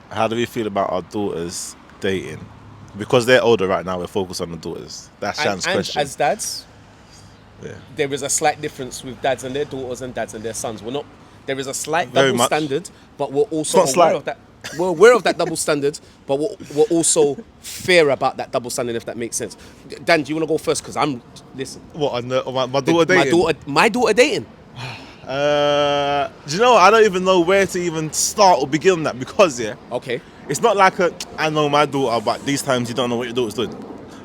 How do we feel about our daughters dating? Because they're older right now, we're focused on the daughters. That's Shan's And question. as dads, Yeah. there is a slight difference with dads and their daughters and dads and their sons. We're not. There is a slight Very double much. standard, but we're also It's not aware slight. of that. We're aware of that double standard, but we're also fair about that double standard, if that makes sense. Dan, do you want to go first? Because listen. What, on my daughter dating? My daughter dating. Do you know what? I don't even know where to even start or begin that because, yeah, Okay. it's not like I know my daughter, but these times you don't know what your daughter's doing.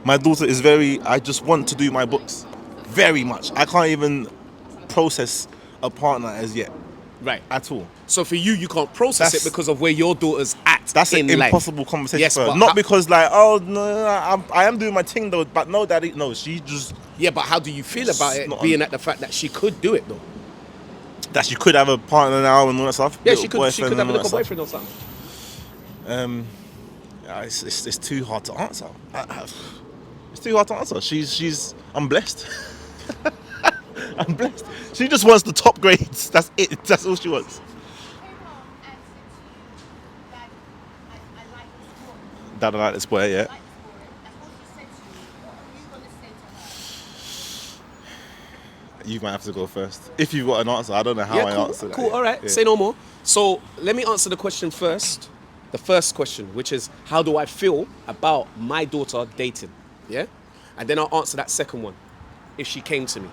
My daughter is I just want to do my books. Very much. I can't even process a partner as yet. Right. At all. So for you can't process it because of where your daughter's at. That's an in life. impossible conversation Yes, for her. but Not because like, oh no, I am doing my thing though, but no, daddy, no, she just Yeah, but how do you feel about it not being at the fact that she could do it though? that she could have a partner now and all that stuff. Yeah, little she could boyfriend have and a all little that stuff. boyfriend or something. Yeah, it's too hard to answer. It's too hard to answer. I'm blessed. I'm blessed. She just wants the top grades. That's it. That's all she wants. Dad, I like this boy, yeah. You might have to go first. If you've got an answer, I don't know how I answer that. Cool, yet. all right. Yeah. Say no more. So let me answer the question first. The first question, which is, how do I feel about my daughter dating? Yeah? And then I'll answer that second one, if she came to me.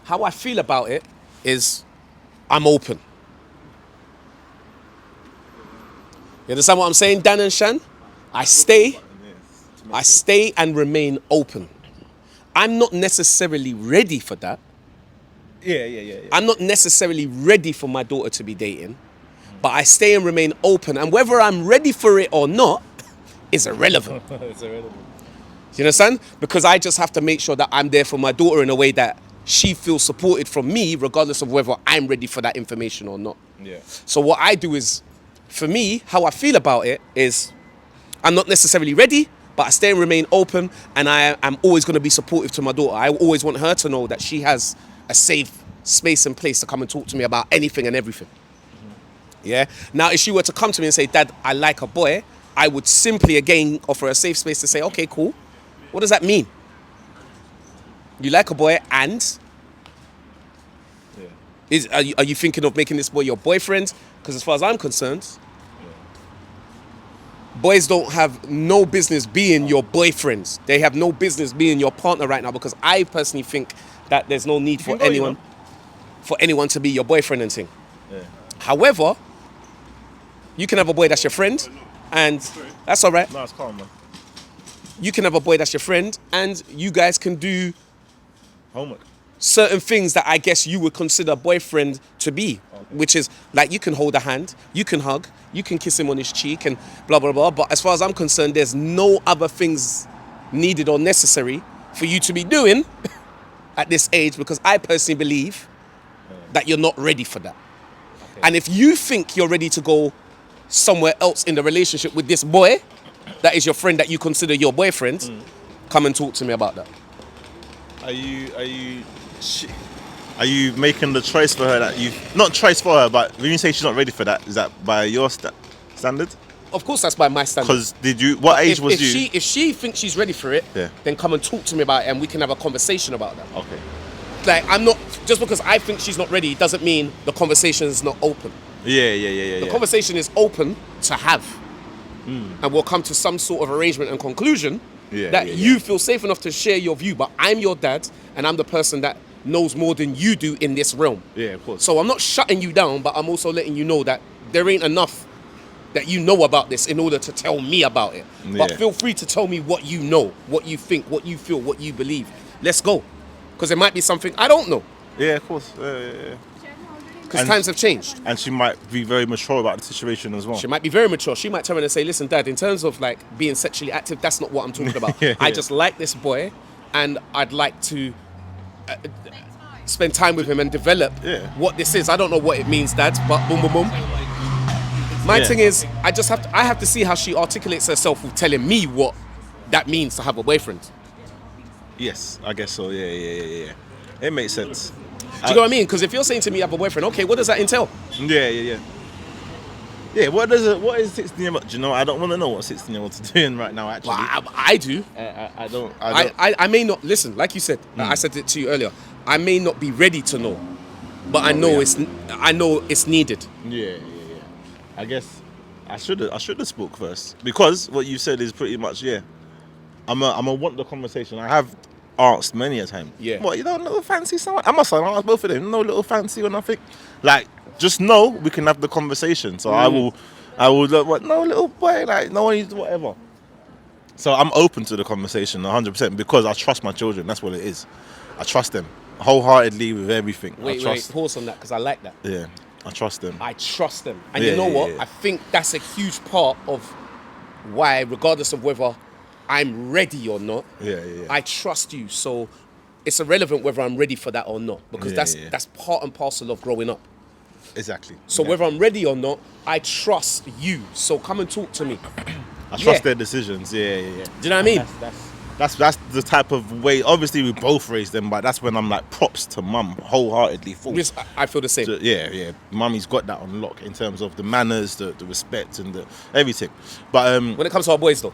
How I feel about it is, I'm open. You understand what I'm saying, Dan and Shan? I stay and remain open. I'm not necessarily ready for that. Yeah. I'm not necessarily ready for my daughter to be dating, but I stay and remain open. And whether I'm ready for it or not is irrelevant. It's irrelevant. Do you understand? Because I just have to make sure that I'm there for my daughter in a way that she feels supported from me, regardless of whether I'm ready for that information or not. Yeah. So what I do is, for me, how I feel about it is, I'm not necessarily ready, but I stay and remain open, and I'm always going to be supportive to my daughter. I always want her to know that she has a safe space and place to come and talk to me about anything and everything. Yeah. Now, if she were to come to me and say, Dad, I like a boy, I would simply again offer a safe space to say, okay, cool. What does that mean? You like a boy, and Yeah. are you thinking of making this boy your boyfriend? Because as far as I'm concerned, boys don't have no business being your boyfriends. They have no business being your partner right now, because I personally think that there's no need for anyone to be your boyfriend and thing. Yeah. However, you can have a boy that's your friend, and that's all right. No, it's calm, man. You can have a boy that's your friend, and you guys can do Homework. certain things that I guess you would consider boyfriend to be, which is like you can hold a hand, you can hug, you can kiss him on his cheek and blah, blah, blah. But as far as I'm concerned, there's no other things needed or necessary for you to be doing at this age, because I personally believe that you're not ready for that. Okay. And if you think you're ready to go somewhere else in the relationship with this boy, that is your friend that you consider your boyfriend, come and talk to me about that. Are you making the choice for her that not choice for her, but when you say she's not ready for that, is that by your standard? Of course, that's by my standard. Because what age was you? If she thinks she's ready for it, Yeah. then come and talk to me about it, and we can have a conversation about that. Okay. Like, I'm not, just because I think she's not ready doesn't mean the conversation is not open. Yeah. The conversation is open to have. And we'll come to some sort of arrangement and conclusion that you feel safe enough to share your view. But I'm your dad, and I'm the person that knows more than you do in this realm. Yeah, of course. So I'm not shutting you down, but I'm also letting you know that there ain't enough that you know about this in order to tell me about it. But Yeah. feel free to tell me what you know, what you think, what you feel, what you believe. Let's go. Because it might be something I don't know. Yeah, of course. Yeah. Because times have changed. And she might be very mature about the situation as well. She might be very mature. She might turn around and say, listen, Dad, in terms of like being sexually active, that's not what I'm talking about. I just like this boy, and I'd like to spend time with him and develop what this is. I don't know what it means, Dad, but boom, boom, boom. My thing is, I have to see how she articulates herself with telling me what that means to have a boyfriend. Yes, I guess so. Yeah. It makes sense. Do you know what I mean? Because if you're saying to me, I have a boyfriend, okay, what does that entail? Yeah. Yeah, what is 16-year-old? Do you know? I don't want to know what 16-year-olds are doing right now. Actually, Well, I do. I don't. I may not listen. Like you said, I said it to you earlier. I may not be ready to know, but I know it's needed. Yeah. I guess I should have spoke first because what you said is pretty much I'm a want the conversation. I have asked many a time. Yeah. What, you don't little fancy someone? I must have asked both of them. No little fancy or nothing. Like, just know we can have the conversation. So I will what, no little boy, like no one needs whatever. So I'm open to the conversation 100% because I trust my children. That's what it is. I trust them wholeheartedly with everything. Wait, pause on that because I like that. Yeah, I trust them. I trust them. And you know what? Yeah. I think that's a huge part of why, regardless of whether I'm ready or not, I trust you. So it's irrelevant whether I'm ready for that or not because that's part and parcel of growing up. Exactly. So whether I'm ready or not, I trust you. So come and talk to me. I trust their decisions. Yeah. Do you know what I mean? That's the type of way. Obviously, we both raised them, but that's when I'm like props to mum wholeheartedly. Full. I feel the same. So, yeah. Mummy's got that on lock in terms of the manners, the respect, and the everything. But when it comes to our boys, though.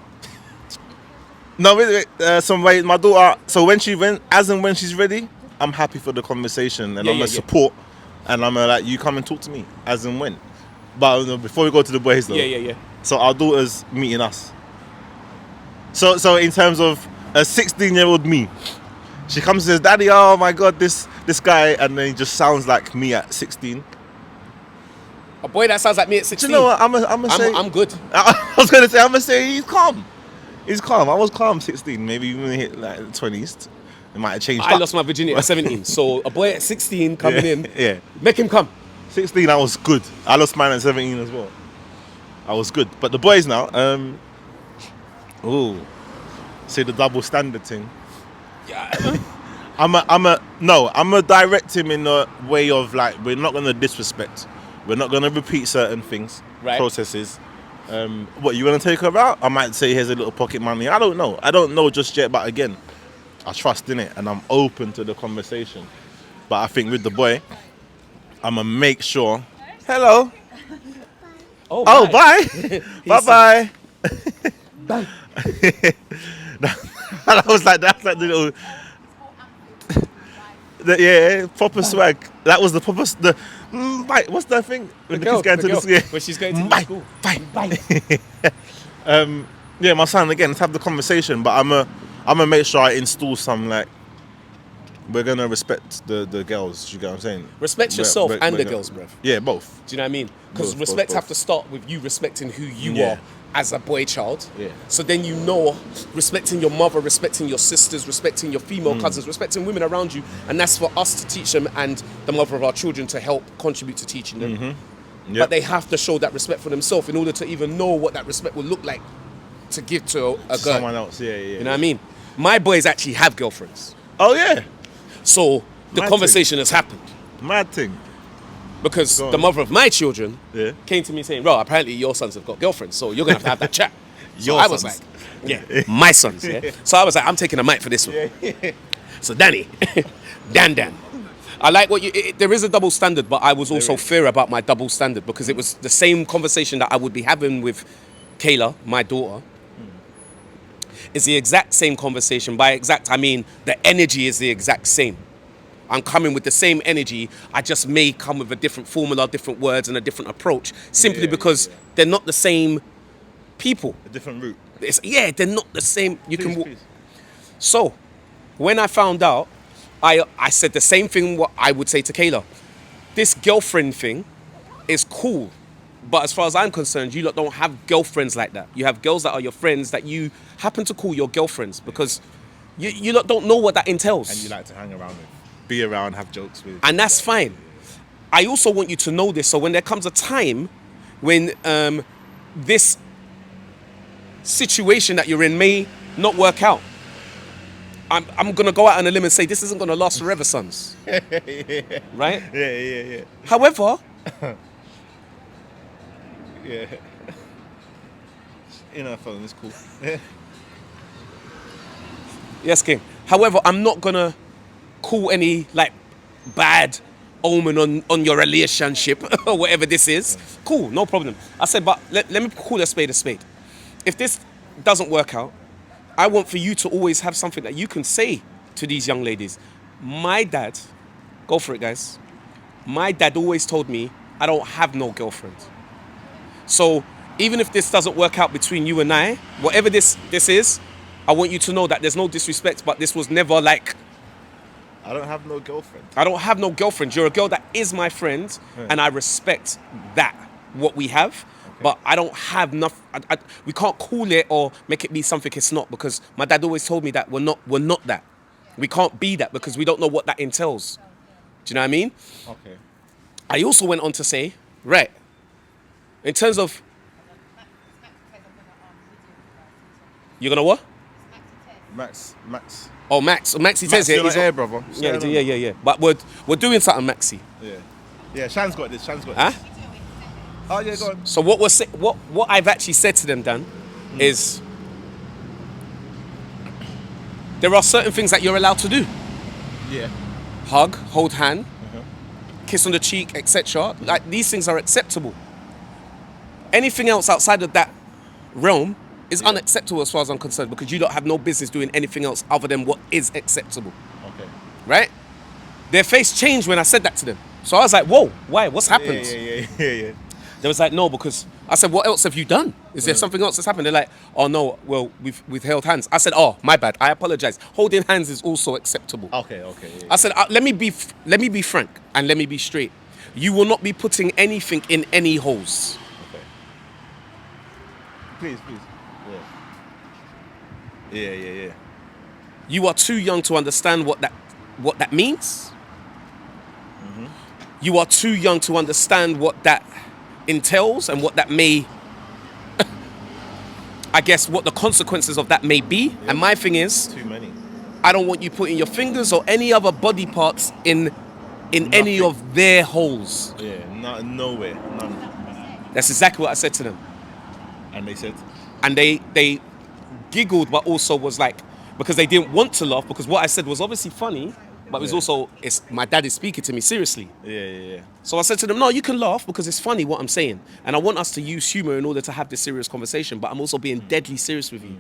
No, wait. My daughter. So when she's ready, I'm happy for the conversation, and I'm gonna support, and I'm like, you come and talk to me as and when. But before we go to the boys, though. Yeah. So our daughter's meeting us. So in terms of a 16-year-old me, she comes and says, "Daddy, oh my God, this guy," and then he just sounds like me at 16. A boy that sounds like me at 16. Do you know what? I'm good. I was gonna say, I'm gonna say he's calm. He's calm. I was calm 16. Maybe even hit like the 20s. It might have changed. I lost my virginity at 17. So a boy at 16 coming in, make him come. 16, I was good. I lost mine at 17 as well. I was good. But the boys now, say the double standard thing. Yeah. I'm gonna direct him in a way of like, we're not gonna disrespect. We're not gonna repeat certain things, processes. What, you want to take her out? I might say, here's a little pocket money. I don't know just yet, but again, I trust in it and I'm open to the conversation. But I think with the boy, I'm going to make sure, hello. Oh, bye. Bye-bye. Bye. I was like, that's like the little... proper swag. That was the proper... Bye. What's that thing? When the kids going to the school. When she's going to the school. Bye. Yeah, my son, again, let's have the conversation, but I'm gonna make sure I install some, like, we're gonna respect the girls, you get what I'm saying? Respect yourself and the girls, bruv. Yeah, both. Do you know what I mean? Because respect have to start with you respecting who you are as a boy child. Yeah. So then you know, respecting your mother, respecting your sisters, respecting your female cousins, respecting women around you, and that's for us to teach them and the mother of our children to help contribute to teaching them. Mm-hmm. Yep. But they have to show that respect for themselves in order to even know what that respect would look like to give to a girl. Someone else, yeah. You know what I mean? My boys actually have girlfriends. Oh, yeah. So the conversation has happened. Mad thing. Because the mother of my children came to me saying, "Bro, apparently your sons have got girlfriends, so you're going to have that chat." So I was like, my sons, So I was like, I'm taking a mic for this one. So Danny, Dan. I like what there is a double standard, but I was also fair about my double standard because it was the same conversation that I would be having with Kayla, my daughter. It's the exact same conversation. By exact, I mean the energy is the exact same. I'm coming with the same energy. I just may come with a different formula, different words, and a different approach, simply because they're not the same people. A different route. They're not the same. You can walk. So, when I found out, I said the same thing what I would say to Kayla. This girlfriend thing is cool. But as far as I'm concerned, you lot don't have girlfriends like that. You have girls that are your friends that you happen to call your girlfriends because you lot don't know what that entails. And you like to hang around with. Be around, have jokes with. And that's fine. I also want you to know this. So when there comes a time when this situation that you're in may not work out, I'm going to go out on a limb and say this isn't going to last forever, sons. Right? Yeah. However... Yeah. Phone is cool. Yes, King. However, I'm not going to call any, bad omen on your relationship or whatever this is. cool, no problem. I said, but let me call a spade a spade. If this doesn't work out, I want for you to always have something that you can say to these young ladies. My dad, go for it, guys. My dad always told me I don't have no girlfriend. So even if this doesn't work out between you and I, whatever this is, I want you to know that there's no disrespect, but this was never like... I don't have no girlfriend. I don't have no girlfriend. You're a girl that is my friend, and I respect that, what we have. Okay. But I don't have enough. We can't call it or make it be something it's not, because my dad always told me that we're not that. We can't be that because we don't know what that entails. Do you know what I mean? Okay. I also went on to say, right, in terms of... You're gonna what? Max. Oh, Maxi says it. He's here, brother. Yeah. But we're doing something, Maxi. Yeah. Shan's got this. Huh? Oh yeah, go on. So what I've actually said to them, Dan, is there are certain things that you're allowed to do. Yeah. Hug, hold hand, kiss on the cheek, etc. Like, these things are acceptable. Anything else outside of that realm is unacceptable as far as I'm concerned, because you don't have no business doing anything else other than what is acceptable. Okay. Right? Their face changed when I said that to them. So I was like, whoa, why? What's happened? Yeah. They was like, no, because I said, what else have you done? Is there something else that's happened? They're like, oh no, well, we've held hands. I said, oh, my bad. I apologize. Holding hands is also acceptable. Okay. I said, let me be frank and let me be straight. You will not be putting anything in any holes. Okay. Please. Yeah. You are too young to understand what that means. You are too young to understand what that entails and what that may, I guess, what the consequences of that may be. And my thing is, too many. I don't want you putting your fingers or any other body parts in any of their holes. Yeah, nowhere, none. That's exactly what I said to them. And they said? And they giggled, but also was like, because they didn't want to laugh, because what I said was obviously funny, but it was also, my dad is speaking to me seriously. Yeah. So I said to them, no, you can laugh because it's funny what I'm saying. And I want us to use humor in order to have this serious conversation, but I'm also being deadly serious with you.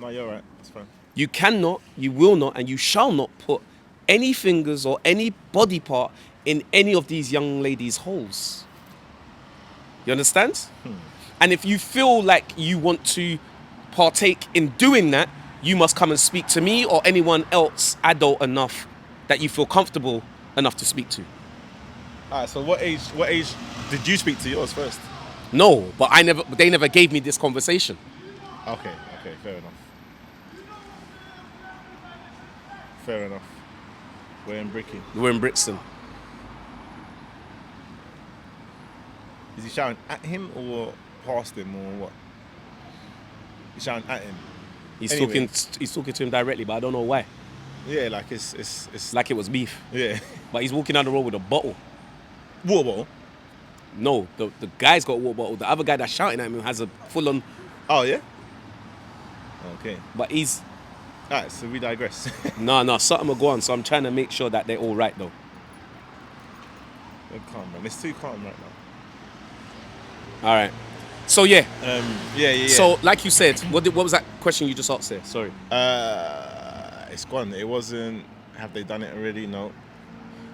No, you're right. That's fine. You cannot, you will not, and you shall not put any fingers or any body part in any of these young ladies' holes. You understand? And if you feel like you want to partake in doing that, you must come and speak to me or anyone else adult enough that you feel comfortable enough to speak to. Alright, so what age did you speak to yours first? No, but they never gave me this conversation. Okay, fair enough. We're in Bricky. We're in Brixton. Is he shouting at him or past him or what? He's shouting at him. He's talking to him directly, but I don't know why. Yeah, like it's like it was beef. Yeah. But he's walking down the road with a bottle. Water bottle? No, the guy's got a water bottle. The other guy that's shouting at him has a full-on... Oh, yeah? Okay. But he's... Alright, so we digress. No, something will go on, so I'm trying to make sure that they're all right, though. They're calm, man. It's too calm right now. All right. So, yeah. Yeah. So, like you said, what was that question you just asked there? Sorry. It's gone. It wasn't... Have they done it already? No.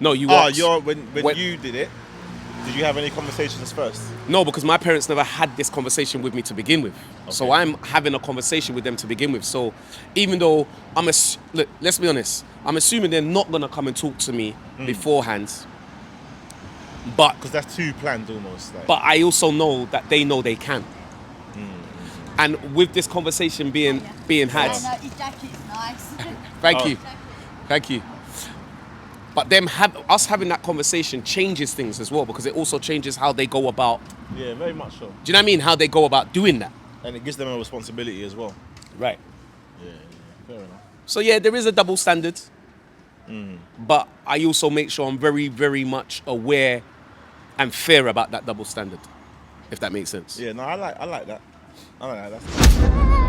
No, you asked. When you did it, did you have any conversations first? No, because my parents never had this conversation with me to begin with. Okay. So I'm having a conversation with them to begin with. So even though look, let's be honest, I'm assuming they're not going to come and talk to me beforehand. But because that's too planned almost. Like. But I also know that they know they can. And with this conversation being had... I know, his jacket's nice. Thank you. But us having that conversation changes things as well, because it also changes how they go about... Yeah, very much so. Do you know what I mean? How they go about doing that. And it gives them a responsibility as well. Right. Yeah, fair enough. So yeah, there is a double standard. But I also make sure I'm very, very much aware and fair about that double standard, if that makes sense. Yeah, no, I like that. I like that.